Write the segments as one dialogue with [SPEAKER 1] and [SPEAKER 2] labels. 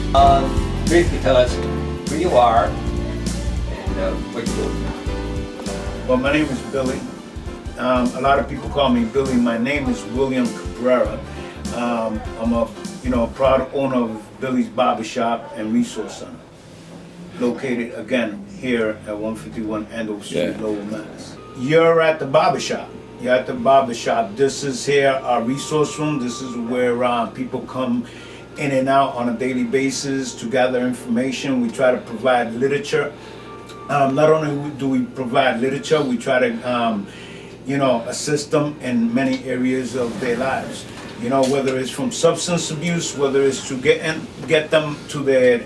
[SPEAKER 1] Briefly tell us who you are and what you do.
[SPEAKER 2] Well, my name is Billy. A lot of people call me Billy. My name is William Cabrera. I'm a proud owner of Billy's Barbershop and Resource Center, located again here at 151 Andover Street, Lowell, Mass. You're at the barbershop. You're at the barbershop. This is here our resource room. This is where people come in and out on a daily basis to gather information. We try to provide literature. Not only do we provide literature, we try to assist them in many areas of their lives. Whether it's from substance abuse, whether it's to get them to their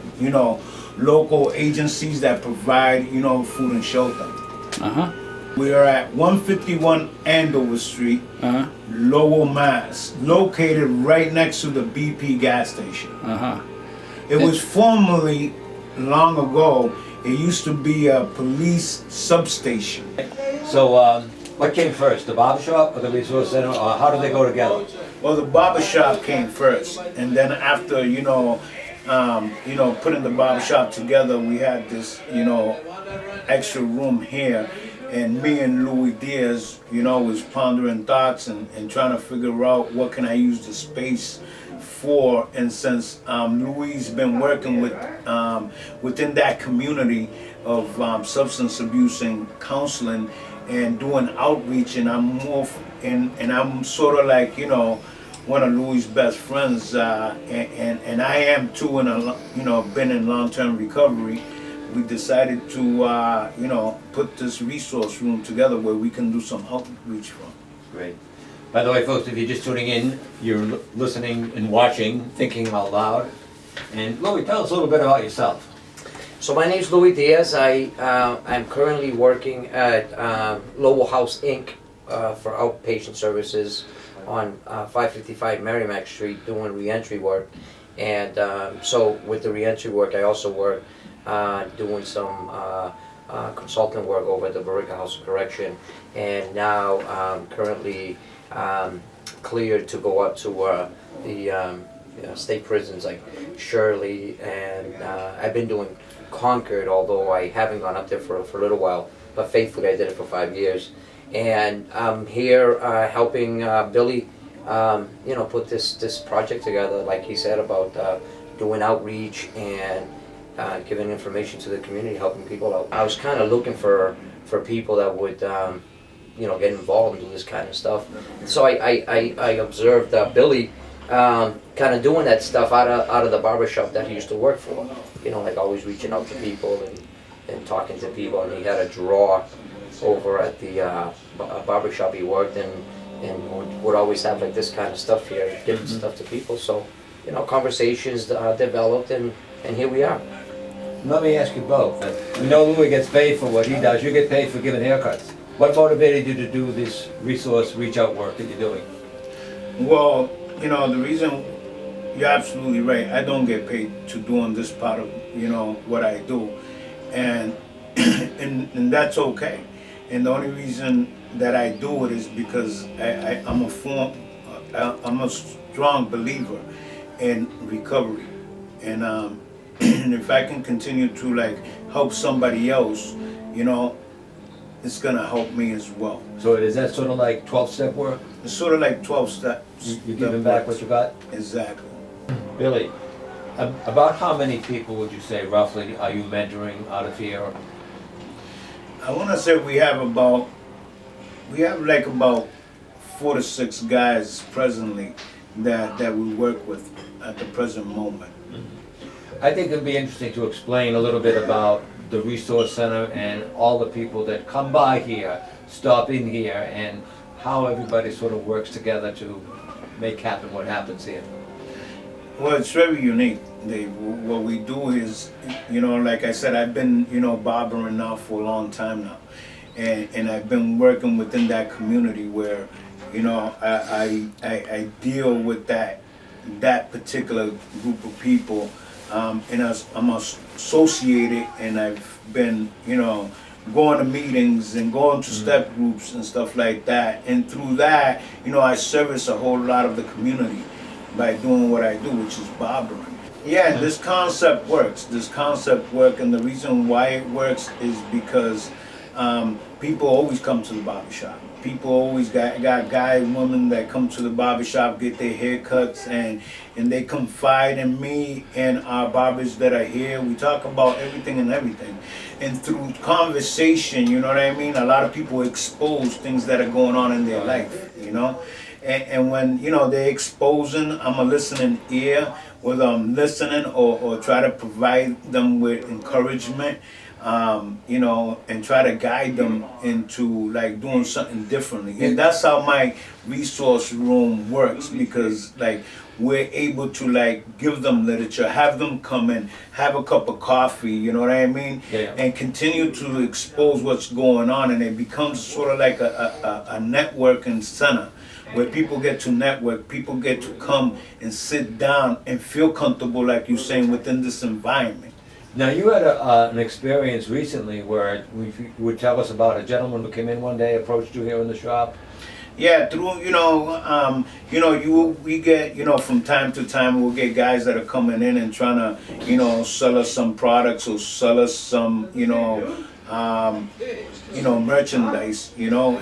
[SPEAKER 2] local agencies that provide food and shelter. We are at 151 Andover Street, Lowell, Mass, located right next to the BP gas station. It was formerly, long ago, it used to be a police substation.
[SPEAKER 1] So, what came first, the barbershop or the resource center, or how do they go together?
[SPEAKER 2] Well, the barbershop came first, and then after putting the barbershop together, we had this extra room here, and me and Louie Diaz was pondering thoughts and trying to figure out what can I use the space for. And since Louie's been working with within that community of substance abuse and counseling and doing outreach, and I'm more and I'm sort of like one of Louie's best friends, and I am too, and been in long-term recovery. We decided to put this resource room together where we can do some outreach from.
[SPEAKER 1] Great. By the way, folks, if you're just tuning in, you're listening and watching, thinking out loud. And Louie, tell us a little bit about yourself.
[SPEAKER 3] So my name is Louie Diaz. I'm currently working at Lowell House Inc. For outpatient services on 555 Merrimack Street doing reentry work. And so with the reentry work, I also work doing some consultant work over at the Barbershop House of Correction. And now currently cleared to go up to the state prisons like Shirley, and I've been doing Concord, although I haven't gone up there for a little while, but faithfully I did it for 5 years. And I'm here helping Billy, put this project together, like he said, about doing outreach and giving information to the community, helping people out. I was kind of looking for people that would, get involved and do this kind of stuff. So I observed Billy kind of doing that stuff out of the barbershop that he used to work for. Like always reaching out to people and talking to people. And he had a drawer over at the barbershop he worked in, and would always have like this kind of stuff here, giving stuff to people. So, conversations developed, and here we are.
[SPEAKER 1] Let me ask you both. We know Louie gets paid for what he does. You get paid for giving haircuts. What motivated you to do this resource reach out work that you're doing?
[SPEAKER 2] Well, the reason, you're absolutely right. I don't get paid to doing this part of what I do, and and that's okay. And the only reason that I do it is because I'm a strong believer in recovery, and and if I can continue to help somebody else, it's gonna help me as well.
[SPEAKER 1] So is that sort of like 12-step work?
[SPEAKER 2] It's sort of like 12 steps.
[SPEAKER 1] You're giving back what you got?
[SPEAKER 2] Exactly.
[SPEAKER 1] Billy, about how many people would you say roughly are you mentoring out of here?
[SPEAKER 2] I want to say we have about 4 to 6 guys presently that we work with at the present moment.
[SPEAKER 1] I think it'd be interesting to explain a little bit about the resource center and all the people that come by here, stop in here, and how everybody sort of works together to make happen what happens here.
[SPEAKER 2] Well, it's very unique, Dave. What we do is, like I said, I've been, barbering now for a long time now. And I've been working within that community where, I deal with that particular group of people. And I'm associated, and I've been, going to meetings and going to step groups and stuff like that. And through that, I service a whole lot of the community by doing what I do, which is barbering. Yeah, this concept works. This concept works, and the reason why it works is because people always come to the barbershop. People always got guys, women that come to the barbershop, get their haircuts, and they confide in me and our barbers that are here. We talk about everything and everything. And through conversation, you know what I mean? A lot of people expose things that are going on in their life, you know? And when, you know, they're exposing, I'm a listening ear, whether I'm listening or try to provide them with encouragement, you know, and try to guide them into like doing something differently. And that's how my resource room works, because like we're able to like give them literature, have them come in, have a cup of coffee, you know what I mean?
[SPEAKER 1] Yeah.
[SPEAKER 2] And continue to expose what's going on, and it becomes sort of like a networking center where people get to network, people get to come and sit down and feel comfortable, like you're saying, within this environment.
[SPEAKER 1] Now, you had an experience recently where you would tell us about a gentleman who came in one day, approached you here in the shop.
[SPEAKER 2] Yeah, through we get, you know, from time to time we'll get guys that are coming in and trying to, you know, sell us some products or sell us some, merchandise, you know,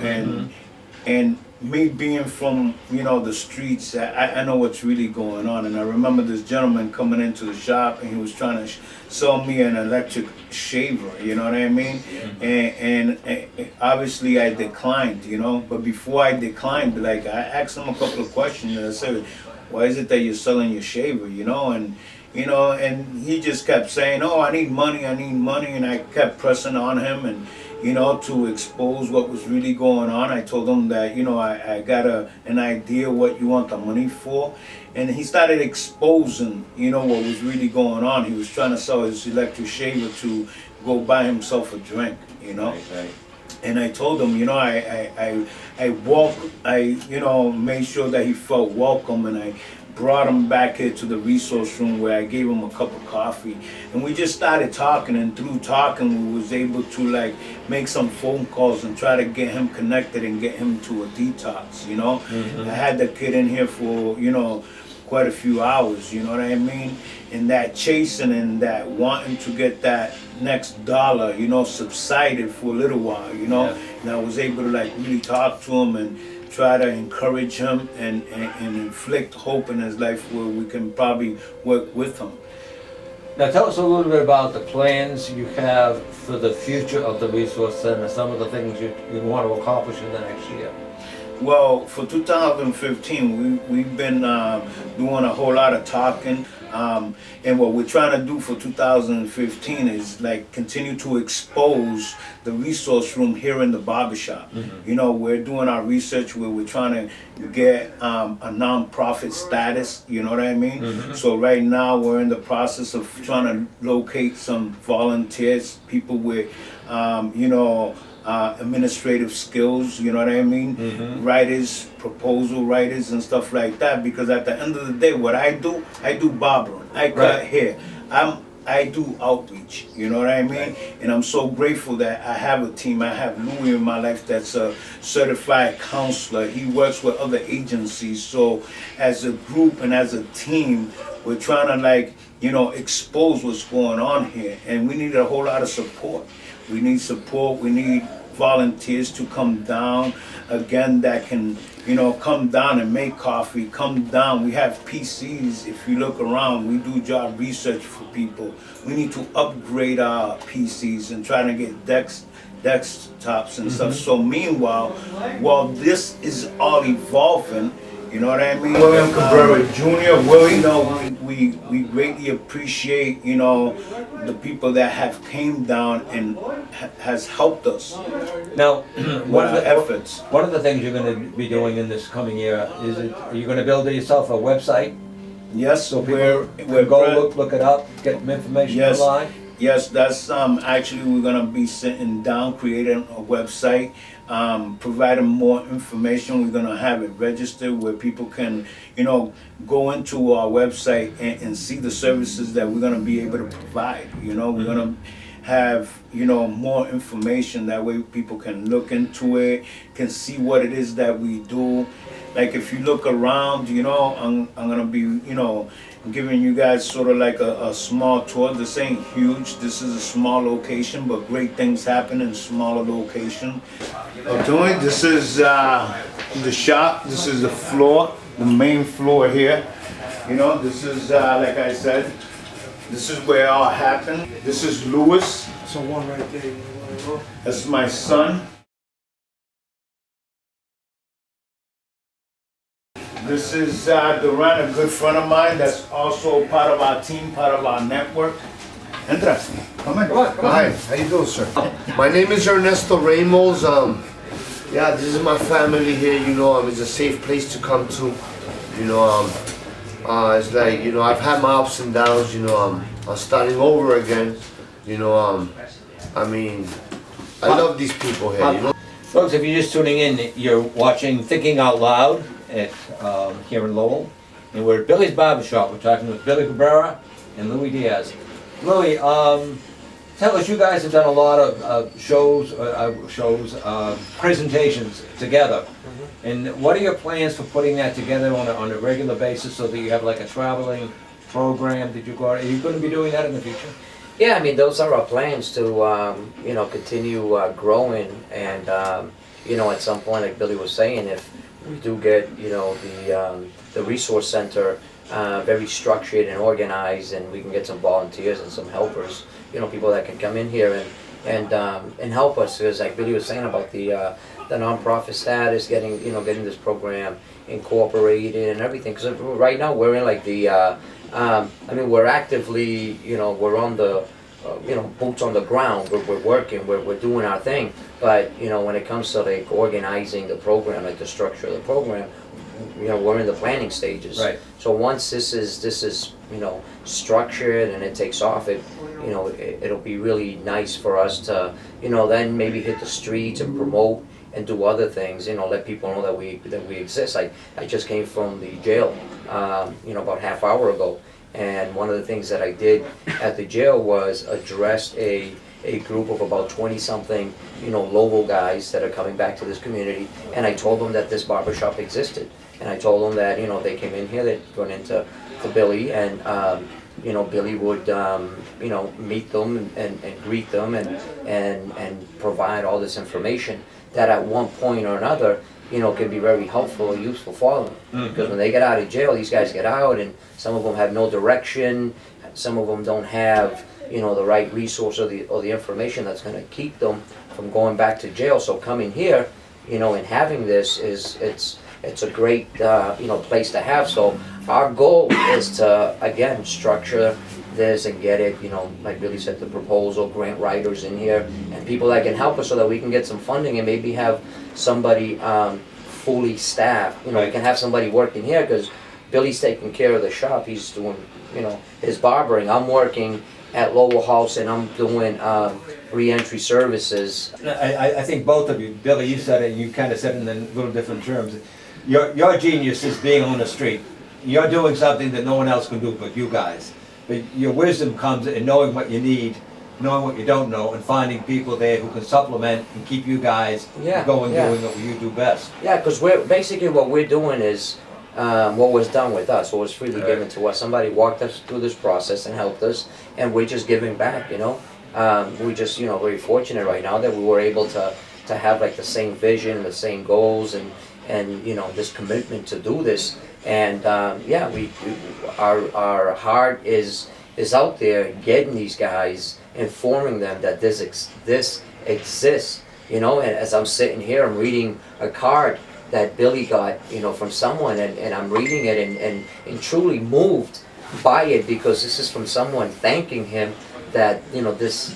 [SPEAKER 2] and me being from, you know, the streets, I know what's really going on. And I remember this gentleman coming into the shop and he was trying to sell me an electric shaver, you know what I mean? And obviously I declined, you know, but before I declined, like I asked him a couple of questions and I said, why is it that you're selling your shaver, you know? And he just kept saying, oh, I need money, and I kept pressing on him, and you know, to expose what was really going on. I told him that, you know, I got an idea what you want the money for. And he started exposing, you know, what was really going on. He was trying to sell his electric shaver to go buy himself a drink, you know.
[SPEAKER 1] Right.
[SPEAKER 2] And I told him, you know, I made sure that he felt welcome, and I brought him back here to the resource room where I gave him a cup of coffee, and we just started talking, and through talking we was able to like make some phone calls and try to get him connected and get him to a detox, you know. I had the kid in here for, you know, quite a few hours, you know what I mean? And that chasing and that wanting to get that next dollar, you know, subsided for a little while, you know. And I was able to like really talk to him and try to encourage him and inflict hope in his life where we can probably work with him.
[SPEAKER 1] Now tell us a little bit about the plans you have for the future of the Resource Center, some of the things you want to accomplish in the next year.
[SPEAKER 2] Well, for 2015, we've been doing a whole lot of talking. And what we're trying to do for 2015 is like continue to expose the resource room here in the barbershop. You know, we're doing our research where we're trying to get a non-profit status, you know what I mean? So right now we're in the process of trying to locate some volunteers, people with, administrative skills, you know what I mean? Writers, proposal writers and stuff like that, because at the end of the day, what I do barbering. I cut hair. I do outreach, you know what I mean? And I'm so grateful that I have a team. I have Louie in my life that's a certified counselor. He works with other agencies. So as a group and as a team, we're trying to like, you know, expose what's going on here. And we need a whole lot of support. We need support. We need volunteers to come down again that can, you know, come down and make coffee, come down. We have PCs. If you look around, we do job research for people. We need to upgrade our PCs and try to get desktops and stuff. So meanwhile, while this is all evolving, you know what I mean? William Cabrera Jr., Willie, you know, we greatly appreciate, you know, the people that have came down and has helped us.
[SPEAKER 1] Now,
[SPEAKER 2] one of the efforts.
[SPEAKER 1] One of the things you're going to be doing in this coming year is are you going to build yourself a website?
[SPEAKER 2] Yes,
[SPEAKER 1] so people can go look it up, get some information online.
[SPEAKER 2] Yes, that's actually we're gonna be sitting down, creating a website, providing more information. We're gonna have it registered where people can, you know, go into our website and see the services that we're gonna be able to provide. You know, we're gonna have, you know, more information. That way people can look into it, can see what it is that we do. Like if you look around, you know, I'm gonna be, you know, giving you guys sort of like a small tour. This ain't huge. This is a small location, but great things happen in smaller location. Okay, this is the shop. This is the floor, the main floor here. You know, this is like I said, this is where it all happened. This is Louis.
[SPEAKER 4] So one right there.
[SPEAKER 2] That's my son. This is Duran, a good friend of mine that's also part of our team, part of our network. Entra, come in.
[SPEAKER 4] Hi, how you doing, sir? My name is Ernesto Ramos. Yeah, this is my family here. You know, it's a safe place to come to. You know, it's like, you know, I've had my ups and downs. You know, I'm starting over again. You know, I mean, I love these people here. You know.
[SPEAKER 1] Folks, if you're just tuning in, you're watching Thinking Out Loud at here in Lowell, and we're at Billy's Barbershop. We're talking with Billy Cabrera and Louie Diaz. Louie, tell us, you guys have done a lot of presentations together. And what are your plans for putting that together on a regular basis so that you have like a traveling program? Are you going to be doing that in the future?
[SPEAKER 3] Yeah, I mean, those are our plans to, you know, continue growing, and, you know, at some point, like Billy was saying, if we do get, you know, the resource center very structured and organized, and we can get some volunteers and some helpers, you know, people that can come in here and help us, because like Billy was saying about the nonprofit status, getting this program incorporated and everything, because right now we're in like the I mean, we're actively, you know, we're on the, you know, boots on the ground. We're working, we're doing our thing. But, you know, when it comes to like organizing the program, like the structure of the program, you know, we're in the planning stages.
[SPEAKER 1] Right.
[SPEAKER 3] So once this is, you know, structured and it takes off, you know, it'll be really nice for us to, you know, then maybe hit the streets and promote and do other things, you know, let people know that we exist. I just came from the jail, you know, about half hour ago, and one of the things that I did at the jail was address a group of about 20-something, you know, Lowell guys that are coming back to this community, and I told them that this barbershop existed, and I told them that, you know, they came in here, they'd run into Billy, and you know, Billy would, you know, meet them and greet them and provide all this information that at one point or another, you know, can be very helpful or useful for them. Because when they get out of jail, these guys get out, and some of them have no direction, some of them don't have, you know, the right resource or the information that's going to keep them from going back to jail. So coming here, you know, and having this it's a great, you know, place to have. So our goal is to, again, structure this and get it, you know, like Billy said, the proposal, grant writers in here, and people that can help us so that we can get some funding and maybe have somebody fully staffed. You know, we can have somebody working here, because Billy's taking care of the shop. He's doing, you know, his barbering. I'm working at Lowell House, and I'm doing re-entry services.
[SPEAKER 1] I think both of you, Billy, you said it, you kind of said it in a little different terms. Your genius is being on the street. You're doing something that no one else can do but you guys. But your wisdom comes in knowing what you need, knowing what you don't know, and finding people there who can supplement and keep you guys going, doing what you do best.
[SPEAKER 3] Yeah, because what we're doing is what was done with us, what was freely given to us. Somebody walked us through this process and helped us, and we're just giving back, you know. We're just, you know, very fortunate right now that we were able to have like the same vision, the same goals, and you know, this commitment to do this. And yeah, our heart is out there getting these guys, informing them that this exists, you know. And as I'm sitting here, I'm reading a card that Billy got, you know, from someone, and I'm reading it and truly moved by it, because this is from someone thanking him that, you know, this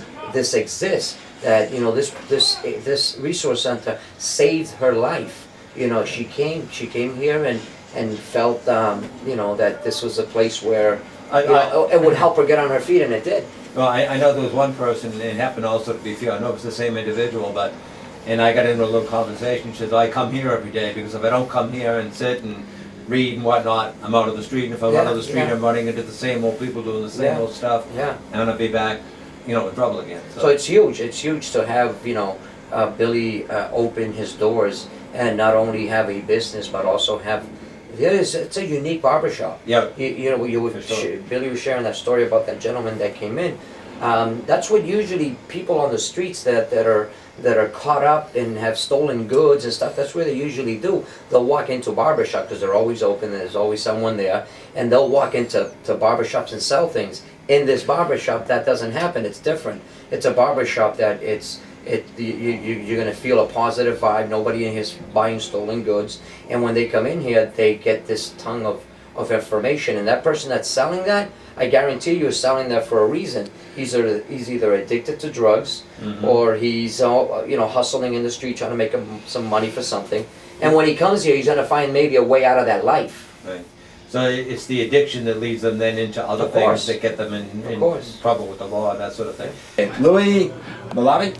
[SPEAKER 3] exists, that, you know, this resource center saved her life. You know, she came here and felt, you know, that this was a place where it would help her get on her feet, and it did.
[SPEAKER 1] Well, I know there was one person, and it happened also to be few. I know it's the same individual, and I got into a little conversation. She says, I come here every day, because if I don't come here and sit and read and whatnot, I'm out of the street, and if I'm out of the street, I'm running into the same old people doing the same old stuff.
[SPEAKER 3] Yeah.
[SPEAKER 1] I'm gonna be back in trouble again.
[SPEAKER 3] So it's huge. It's huge to have Billy open his doors and not only have a business but also have. It's a unique barbershop.
[SPEAKER 1] Yeah.
[SPEAKER 3] Billy was sharing that story about that gentleman that came in. That's what usually people on the streets that are caught up and have stolen goods and stuff, that's where they usually do. They'll walk into barbershop because they're always open and there's always someone there, and they'll walk into barbershops and sell things. In this barbershop, that doesn't happen. It's different. It's a barbershop that you're going to feel a positive vibe. Nobody in here is buying stolen goods. And when they come in here, they get this ton of information. And that person that's selling that, I guarantee you is selling that for a reason. He's either addicted to drugs, or he's hustling in the street trying to make some money for something. And when he comes here, he's going to find maybe a way out of that life.
[SPEAKER 1] Right. So it's the addiction that leads them then into other things that get them in trouble with the law and that sort of thing. Louie the Lobby?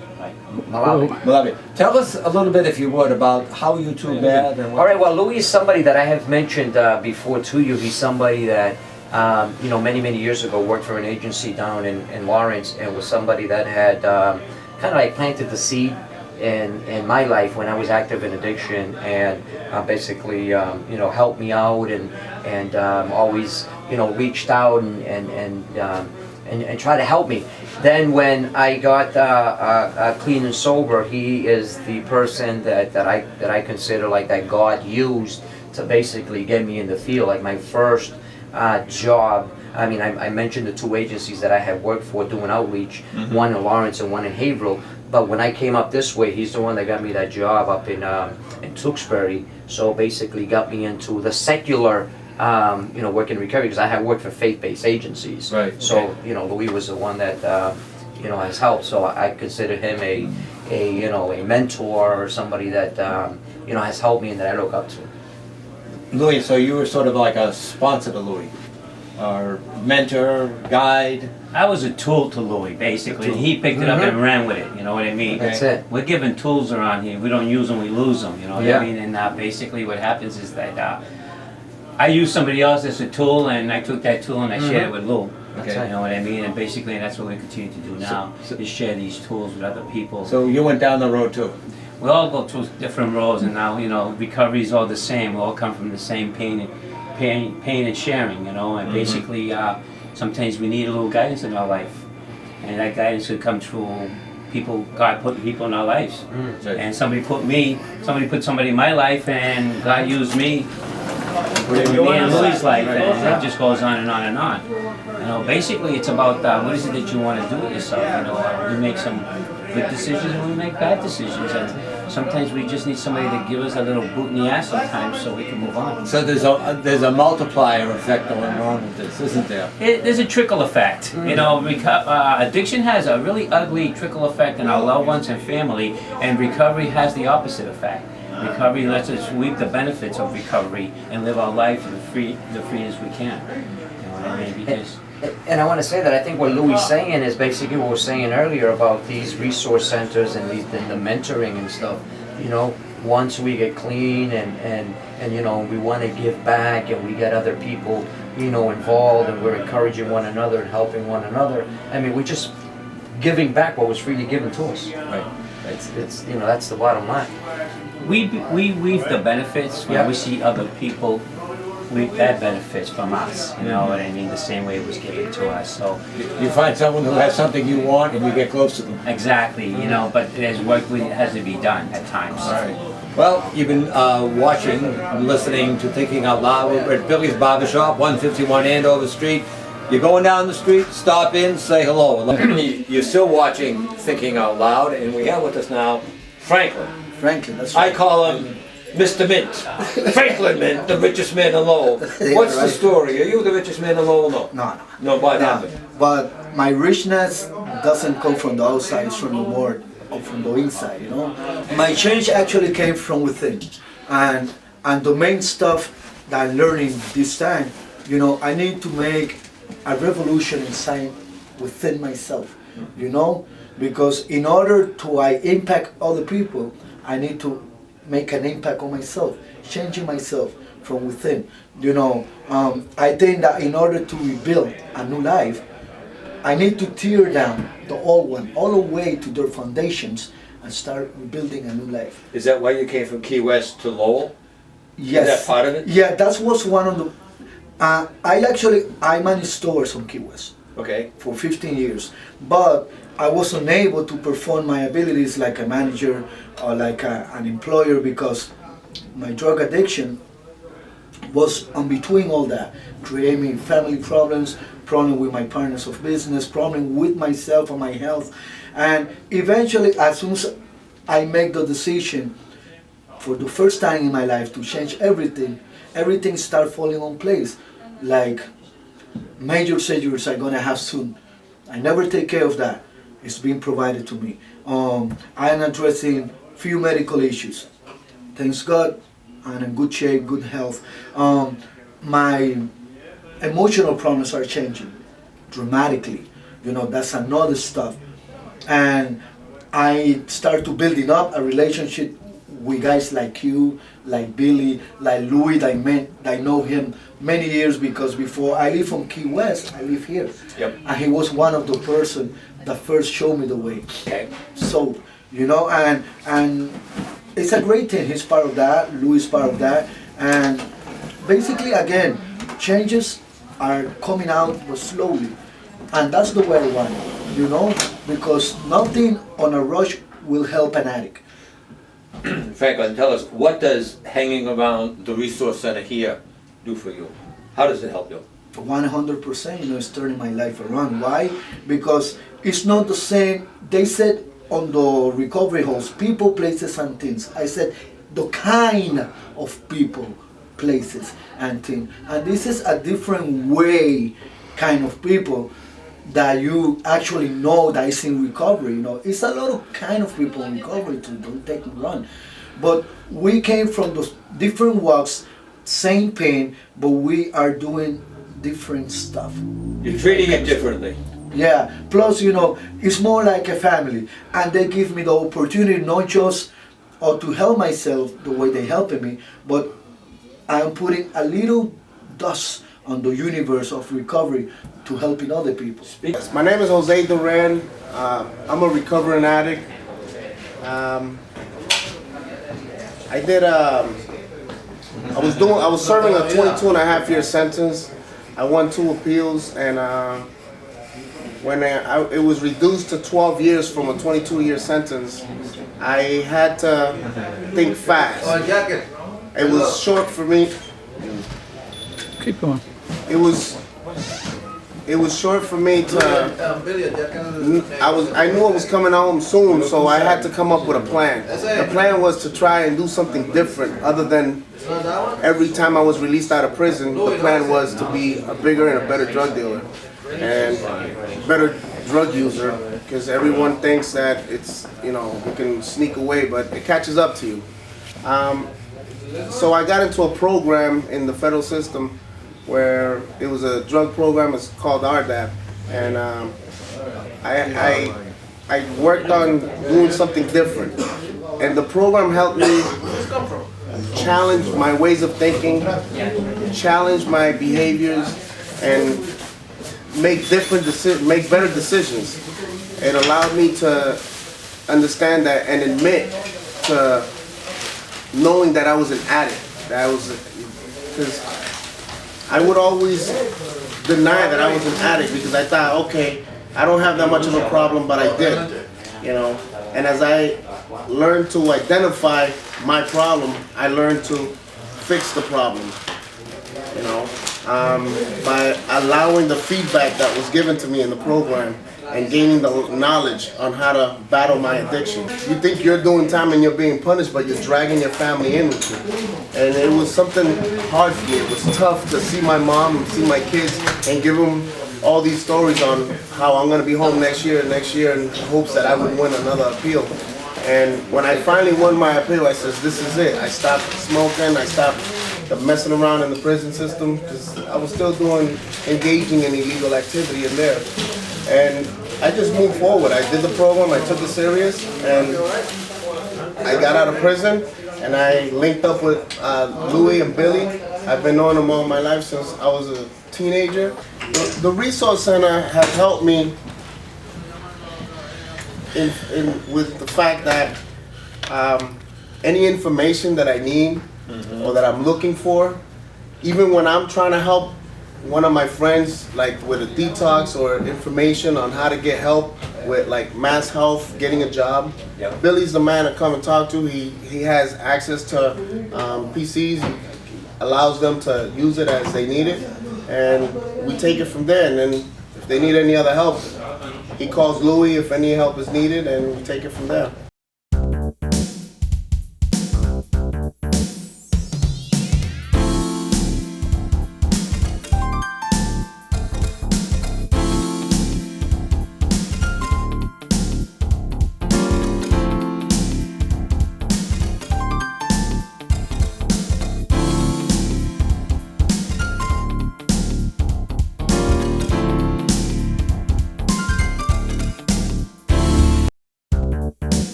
[SPEAKER 1] Malawi. Tell us a little bit, if you would, about how you two met. And what.
[SPEAKER 3] All right. Well, Louie is somebody that I have mentioned before to you. He's somebody that many years ago worked for an agency down in Lawrence, and was somebody that had kind of like planted the seed in my life when I was active in addiction, and basically helped me out and always reached out and try to help me. Then when I got clean and sober, he is the person that I consider like that God used to basically get me in the field. Like my first job, I mean, I mentioned the two agencies that I had worked for doing outreach, one in Lawrence and one in Haverhill. But when I came up this way, he's the one that got me that job up in Tewksbury. So basically got me into the secular work in recovery, because I had worked for faith-based agencies.
[SPEAKER 1] Right.
[SPEAKER 3] So Louie was the one that has helped. So I consider him a mentor, or somebody that has helped me and that I look up to.
[SPEAKER 1] Louie, so you were sort of like a sponsor to Louie, or mentor, guide.
[SPEAKER 5] I was a tool to Louie, basically. He picked it up and ran with it, you know what I mean?
[SPEAKER 3] That's it.
[SPEAKER 5] We're given tools around here. We don't use them, we lose them, you know what I mean? And basically what happens is that I use somebody else as a tool, and I took that tool and I shared it with Lou.
[SPEAKER 1] Okay.
[SPEAKER 5] You know what I mean? And basically that's what we continue to do now, is share these tools with other people.
[SPEAKER 1] So you went down the road too.
[SPEAKER 5] We all go through different roles, and now, recovery is all the same. We all come from the same pain and sharing, and basically sometimes we need a little guidance in our life, and that guidance could come through people. God put people in our lives, and somebody put somebody in my life, and God used me in Louie's life, and it just goes on and on and on. Basically it's about what is it that you want to do with yourself. We make some good decisions and we make bad decisions, and sometimes we just need somebody to give us a little boot in the ass sometimes so we can move on.
[SPEAKER 1] So there's a multiplier effect going on with this, isn't there?
[SPEAKER 5] There's a trickle effect. Addiction has a really ugly trickle effect in our loved ones and family, and recovery has the opposite effect. Recovery lets us reap the benefits of recovery and live our life the free as we can. You know what I mean? Because
[SPEAKER 3] And I want to say that I think what Louie's saying is basically what we were saying earlier about these resource centers and the mentoring and stuff. Once we get clean and we want to give back, and we get other people involved, and we're encouraging one another and helping one another. I mean, we're just giving back what was freely given to us.
[SPEAKER 1] Right.
[SPEAKER 3] It's that's the bottom line.
[SPEAKER 5] we reap the benefits when we see other people reap bad benefits from us. You know what I mean? The same way it was given to us. So
[SPEAKER 1] You find someone who has something you want and you get close to them.
[SPEAKER 5] exactly, but there's work that has to be done at times.
[SPEAKER 1] All right. Well, you've been watching and listening to Thinking Out Loud. We're at Billy's Barbershop, 151 Andover Street. You're going down the street, stop in, say hello. You're still watching Thinking Out Loud, and we have with us now Franklin.
[SPEAKER 6] Franklin, that's right.
[SPEAKER 1] I call him Mr. Mint. Franklin Mint, the richest man in Lowell. What's the story? Are you the richest man in Lowell? No.
[SPEAKER 6] No.
[SPEAKER 1] No, why not?
[SPEAKER 6] But my richness doesn't come from the outside, it's from the word, or from the inside, My change actually came from within. And the main stuff that I'm learning this time, I need to make a revolution inside within myself, because in order to impact other people, I need to make an impact on myself, changing myself from within. I think that in order to rebuild a new life, I need to tear down the old one all the way to their foundations and start building a new life.
[SPEAKER 1] Is that why you came from Key West to Lowell?
[SPEAKER 6] Yes.
[SPEAKER 1] Is that part of it?
[SPEAKER 6] Yeah, that was one of the. I managed stores on Key West
[SPEAKER 1] Okay.
[SPEAKER 6] for 15 years, but I was unable to perform my abilities like a manager or like an employer because my drug addiction was on between all that, creating me family problems, problem with my partners of business, problem with myself and my health, and eventually, as soon as I make the decision for the first time in my life to change everything, everything start falling on place. Like major surgeries I'm gonna have soon. I never take care of that. It's being provided to me. I am addressing few medical issues. Thanks God, I'm in good shape, good health. My emotional problems are changing dramatically. You know, that's another stuff. And I start to building up a relationship with guys like you, like Billy, like Louie. I know him many years because before I live from Key West, I live here.
[SPEAKER 1] Yep.
[SPEAKER 6] And he was one of the person that first showed me the way.
[SPEAKER 1] Okay.
[SPEAKER 6] So, you know, and it's a great thing. He's part of that, Louis is part of that. And basically, again, changes are coming out but slowly. And that's the way I want it, you know, because nothing on a rush will help an addict.
[SPEAKER 1] Franklin, tell us, what does hanging around the resource center here do for you? How does it help you?
[SPEAKER 6] 100%, you know, it's turning my life around. Why? Because it's not the same. They said on the recovery halls, people, places, and things. I said the kind of people, places, and things. And this is a different way, kind of people that you actually know that is in recovery. You know, it's a lot of kind of people in recovery too. Don't take me wrong, but we came from those different walks, same pain, but we are doing different stuff.
[SPEAKER 1] You're treating it differently.
[SPEAKER 6] Yeah. Plus, you know, it's more like a family, and they give me the opportunity not just to help myself the way they helping me, but I'm putting a little dust on the universe of recovery to helping other people.
[SPEAKER 7] Yes, my name is Jose Duran. I'm a recovering addict. I was serving a 22.5-year sentence. I won 2 appeals, and when it was reduced to 12 years from a 22-year sentence, I had to think fast. It was short for me.
[SPEAKER 8] Keep going.
[SPEAKER 7] It was short for me to. I knew I was coming home soon, so I had to come up with a plan. The plan was to try and do something different, other than every time I was released out of prison. The plan was to be a bigger and a better drug dealer and better drug user, because everyone thinks that it's, you know, you can sneak away, but it catches up to you. So I got into a program in the federal system where it was a drug program. It's called RDAP, and I worked on doing something different, and the program helped me challenge my ways of thinking, challenge my behaviors, and make make better decisions. It allowed me to understand that and admit to knowing that I was an addict. That I was, because I would always deny that I was an addict because I thought, okay, I don't have that much of a problem, but I did, you know. And as I learned to identify my problem, I learned to fix the problem, you know, by allowing the feedback that was given to me in the program and gaining the knowledge on how to battle my addiction. You think you're doing time and you're being punished, but you're dragging your family in with you. And it was something hard for me. It was tough to see my mom and see my kids and give them all these stories on how I'm going to be home next year in hopes that I would win another appeal. And when I finally won my appeal, I said, this is it. I stopped smoking, I stopped messing around in the prison system, because I was still engaging in illegal activity in there. And I just moved forward. I did the program, I took it serious, and I got out of prison, and I linked up with Louie and Billy. I've been knowing them all my life since I was a teenager, The Resource Center has helped me with the fact that any information that I need or that I'm looking for, even when I'm trying to help one of my friends, like with a detox or information on how to get help with like mass health, getting a job,
[SPEAKER 1] Yep.
[SPEAKER 7] Billy's the man to come and talk to. He has access to PCs, he allows them to use it as they need it, and we take it from there. And then if they need any other help, he calls Louie if any help is needed, and we take it from there.